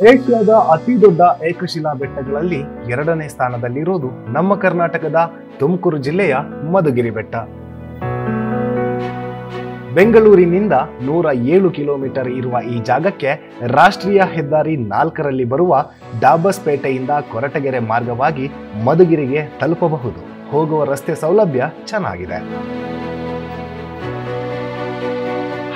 ಏಷ್ಯಾದ ಅತಿ ದೊಡ್ಡ ಏಕಶಿಲಾ ಬೆಟ್ಟಗಳಲ್ಲಿ 2ನೇ ಸ್ಥಾನದಲ್ಲಿರುವುದು ನಮ್ಮ ಕರ್ನಾಟಕದ ತುಮಕೂರು ಜಿಲ್ಲೆಯ ಮಧುಗಿರಿ ಬೆಟ್ಟ. ಬೆಂಗಳೂರಿನಿಂದ 107 ಕಿಲೋಮೀಟರ್ ಇರುವ ಈ ಜಾಗಕ್ಕೆ ರಾಷ್ಟ್ರೀಯ ಹೆದ್ದಾರಿ 4ರಲ್ಲಿ ಬರುವ ಡಾಬಸ್ಪೇಟೆಯಿಂದ ಕೊರಟಗೆರೆ ಮಾರ್ಗವಾಗಿ ಮಧುಗಿರಿಗೆ ತಲುಪಬಹುದು. ಹೋಗುವ ರಸ್ತೆ ಸೌಲಭ್ಯ ಚೆನ್ನಾಗಿದೆ.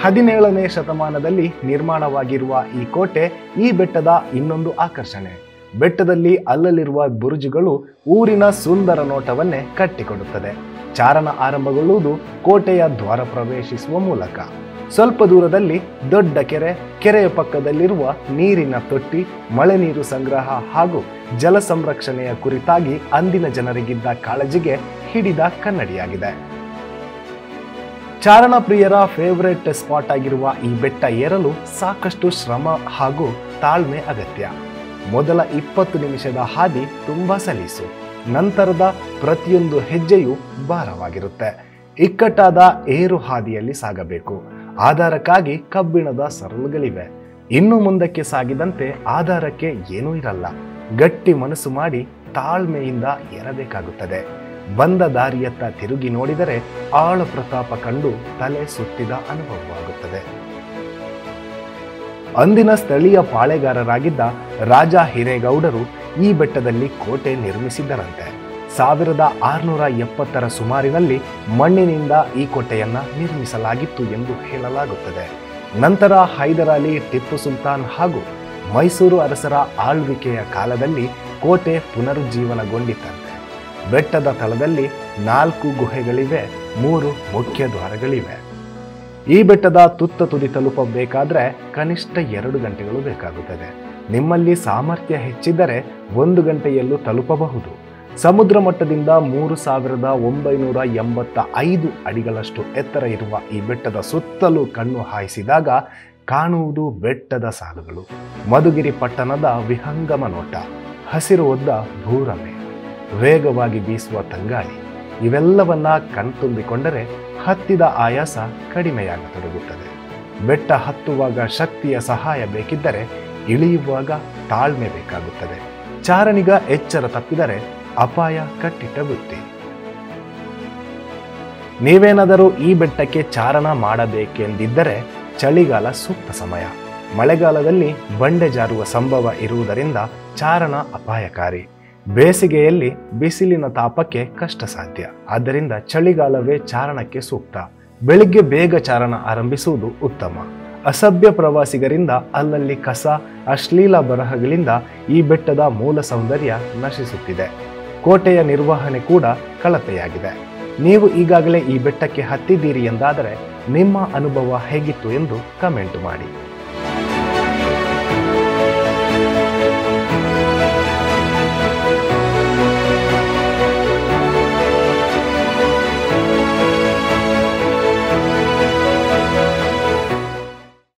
17ನೇ ಶತಮಾನದಲ್ಲಿ ನಿರ್ಮಾಣವಾಗಿರುವ ಈ ಕೋಟೆ ಈ ಬೆಟ್ಟದ ಇನ್ನೊಂದು ಆಕರ್ಷಣೆ. ಬೆಟ್ಟದಲ್ಲಿ ಅಲ್ಲಲ್ಲಿರುವ ಬುರುಜುಗಳು ಊರಿನ ಸುಂದರ ನೋಟವನ್ನೇ ಕಟ್ಟಿಕೊಡುತ್ತದೆ. ಚಾರಣ ಆರಂಭಗೊಳ್ಳುವುದು ಕೋಟೆಯ ದ್ವಾರ ಪ್ರವೇಶಿಸುವ ಮೂಲಕ. ಸ್ವಲ್ಪ ದೂರದಲ್ಲಿ ದೊಡ್ಡ ಕೆರೆಯ ಪಕ್ಕದಲ್ಲಿರುವ ನೀರಿನ ತೊಟ್ಟಿ, ಮಳೆ ನೀರು ಸಂಗ್ರಹ ಹಾಗೂ ಜಲ ಸಂರಕ್ಷಣೆಯ ಕುರಿತಾಗಿ ಅಂದಿನ ಜನರಿಗಿದ್ದ ಕಾಳಜಿಗೆ ಹಿಡಿದ ಕನ್ನಡಿಯಾಗಿದೆ. ಚಾರಣ ಪ್ರಿಯರ ಫೇವರೇಟ್ ಸ್ಪಾಟ್ ಆಗಿರುವ ಈ ಬೆಟ್ಟ ಏರಲು ಸಾಕಷ್ಟು ಶ್ರಮ ಹಾಗೂ ತಾಳ್ಮೆ ಅಗತ್ಯ. ಮೊದಲ 20 ನಿಮಿಷದ ಹಾದಿ ತುಂಬಾ ಸಲೀಸು, ನಂತರದ ಪ್ರತಿಯೊಂದು ಹೆಜ್ಜೆಯೂ ಭಾರವಾಗಿರುತ್ತೆ. ಇಕ್ಕಟ್ಟಾದ ಏರು ಹಾದಿಯಲ್ಲಿ ಸಾಗಬೇಕು. ಆಧಾರಕ್ಕಾಗಿ ಕಬ್ಬಿಣದ ಸರಳುಗಳಿವೆ. ಇನ್ನು ಮುಂದಕ್ಕೆ ಸಾಗಿದಂತೆ ಆಧಾರಕ್ಕೆ ಏನೂ ಇರಲ್ಲ. ಗಟ್ಟಿ ಮನಸ್ಸು ಮಾಡಿ ತಾಳ್ಮೆಯಿಂದ ಏರಬೇಕಾಗುತ್ತದೆ. ಬಂದ ದಾರಿಯತ್ತ ತಿರುಗಿ ನೋಡಿದರೆ ಆಳ ಪ್ರತಾಪ ಕಂಡು ತಲೆ ಸುತ್ತಿದ ಅನುಭವವಾಗುತ್ತದೆ. ಅಂದಿನ ಸ್ಥಳೀಯ ಪಾಳೆಗಾರರಾಗಿದ್ದ ರಾಜ ಹಿರೇಗೌಡರು ಈ ಬೆಟ್ಟದಲ್ಲಿ ಕೋಟೆ ನಿರ್ಮಿಸಿದ್ದರಂತೆ. 1670ರ ಸುಮಾರಿನಲ್ಲಿ ಮಣ್ಣಿನಿಂದ ಈ ಕೋಟೆಯನ್ನ ನಿರ್ಮಿಸಲಾಗಿತ್ತು ಎಂದು ಹೇಳಲಾಗುತ್ತದೆ. ನಂತರ ಹೈದರಾಲಿ, ಟಿಪ್ಪು ಸುಲ್ತಾನ್ ಹಾಗೂ ಮೈಸೂರು ಅರಸರ ಆಳ್ವಿಕೆಯ ಕಾಲದಲ್ಲಿ ಕೋಟೆ ಪುನರುಜ್ಜೀವನಗೊಂಡಿತಂತೆ. ಬೆಟ್ಟದ ತಳದಲ್ಲಿ 4 ಗುಹೆಗಳಿವೆ, 3 ಮುಖ್ಯ ದ್ವಾರಗಳಿವೆ. ಈ ಬೆಟ್ಟದ ತುತ್ತ ತುದಿ ತಲುಪಬೇಕಾದ್ರೆ ಕನಿಷ್ಠ 2 ಗಂಟೆಗಳು ಬೇಕಾಗುತ್ತದೆ. ನಿಮ್ಮಲ್ಲಿ ಸಾಮರ್ಥ್ಯ ಹೆಚ್ಚಿದ್ದರೆ 1 ಗಂಟೆಯಲ್ಲೂ ತಲುಪಬಹುದು. ಸಮುದ್ರ ಮಟ್ಟದಿಂದ 3985 ಅಡಿಗಳಷ್ಟು ಎತ್ತರ ಇರುವ ಈ ಬೆಟ್ಟದ ಸುತ್ತಲೂ ಕಣ್ಣು ಹಾಯಿಸಿದಾಗ ಕಾಣುವುದು ಬೆಟ್ಟದ ಸಾಲುಗಳು, ಮಧುಗಿರಿ ಪಟ್ಟಣದ ವಿಹಂಗಮ ನೋಟ, ಹಸಿರು ಒದ್ದ ಭೂರಮೆ, ವೇಗವಾಗಿ ಬೀಸುವ ತಂಗಾಳಿ. ಇವೆಲ್ಲವನ್ನ ಕಣ್ತುಂಬಿಕೊಂಡರೆ ಹತ್ತಿದ ಆಯಾಸ ಕಡಿಮೆಯಾಗತೊಡಗುತ್ತದೆ. ಬೆಟ್ಟ ಹತ್ತುವಾಗ ಶಕ್ತಿಯ ಸಹಾಯ ಬೇಕಿದ್ದರೆ ಇಳಿಯುವಾಗ ತಾಳ್ಮೆ ಬೇಕಾಗುತ್ತದೆ. ಚಾರಣಿಗ ಎಚ್ಚರ ತಪ್ಪಿದರೆ ಅಪಾಯ ಕಟ್ಟಿಟ್ಟ ಬುತ್ತಿ. ನೀವೇನಾದರೂ ಈ ಬೆಟ್ಟಕ್ಕೆ ಚಾರಣ ಮಾಡಬೇಕೆಂದಿದ್ದರೆ ಚಳಿಗಾಲ ಸೂಕ್ತ ಸಮಯ. ಮಳೆಗಾಲದಲ್ಲಿ ಬಂಡೆ ಜಾರುವ ಸಂಭವ ಇರುವುದರಿಂದ ಚಾರಣ ಅಪಾಯಕಾರಿ. ಬೇಸಿಗೆಯಲ್ಲಿ ಬಿಸಿಲಿನ ತಾಪಕ್ಕೆ ಕಷ್ಟ ಸಾಧ್ಯ. ಆದ್ದರಿಂದ ಚಳಿಗಾಲವೇ ಚಾರಣಕ್ಕೆ ಸೂಕ್ತ. ಬೆಳಿಗ್ಗೆ ಬೇಗ ಚಾರಣ ಆರಂಭಿಸುವುದು ಉತ್ತಮ. ಅಸಭ್ಯ ಪ್ರವಾಸಿಗರಿಂದ ಅಲ್ಲಲ್ಲಿ ಕಸ, ಅಶ್ಲೀಲ ಬರಹಗಳಿಂದ ಈ ಬೆಟ್ಟದ ಮೂಲ ಸೌಂದರ್ಯ ನಶಿಸುತ್ತಿದೆ. ಕೋಟೆಯ ನಿರ್ವಹಣೆ ಕೂಡ ಕಳಪೆಯಾಗಿದೆ. ನೀವು ಈಗಾಗಲೇ ಈ ಬೆಟ್ಟಕ್ಕೆ ಹತ್ತಿದ್ದೀರಿ ಎಂದಾದರೆ ನಿಮ್ಮ ಅನುಭವ ಹೇಗಿತ್ತು ಎಂದು ಕಮೆಂಟ್ ಮಾಡಿ.